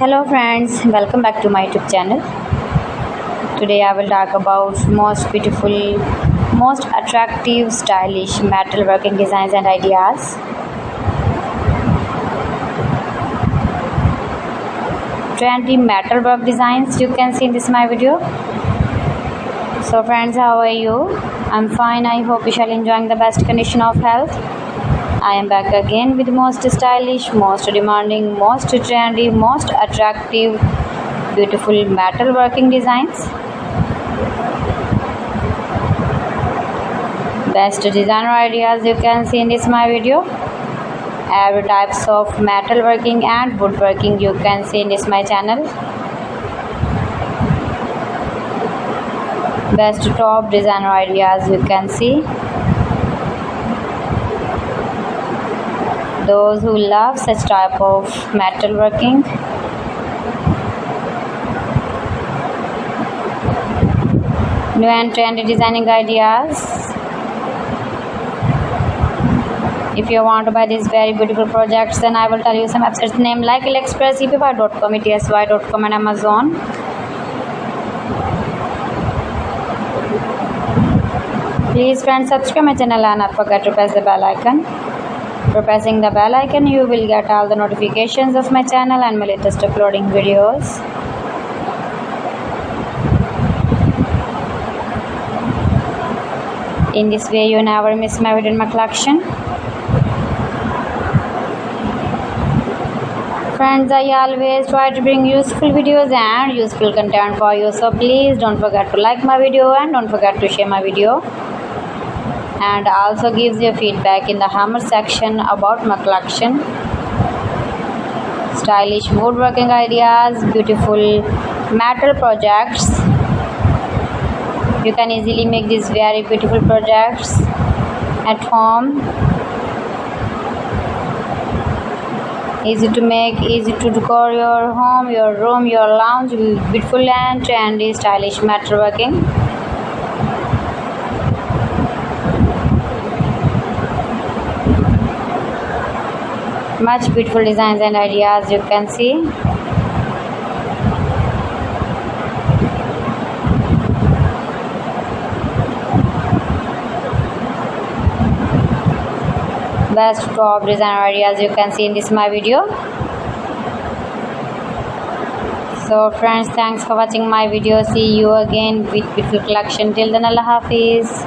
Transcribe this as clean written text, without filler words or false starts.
Hello friends, welcome back to my YouTube channel. Today I will talk about most beautiful, most attractive, stylish metalworking designs and ideas. Trendy metalwork designs you can see in this my video. So friends, how are you? I'm fine. I hope you shall enjoying the best condition of health. I am back again with most stylish, most demanding, most trendy, most attractive, beautiful metalworking designs. Best designer ideas you can see in this my video. Every types of metalworking and woodworking you can see in this my channel. Best top designer ideas you can see. Those who love such type of metalworking. New and trendy designing ideas. If you want to buy these very beautiful projects, then I will tell you some websites name like AliExpress, eBay.com, ETSY.com and Amazon. Please friends, subscribe my channel and not forget to press the bell icon. For pressing the bell icon, you will get all the notifications of my channel and my latest uploading videos. In this way, you never miss my video in my collection. Friends, I always try to bring useful videos and useful content for you. So please don't forget to like my video and don't forget to share my video. And also gives your feedback in the comment section about my collection. Stylish woodworking ideas, beautiful metal projects. You can easily make these very beautiful projects at home. Easy to make, easy to decor your home, your room, your lounge with beautiful and trendy stylish metalworking. Much beautiful designs and ideas you can see. Best top designer ideas you can see in this my video. So friends, thanks for watching my video. See you again with beautiful collection. Till then, Allah Hafiz.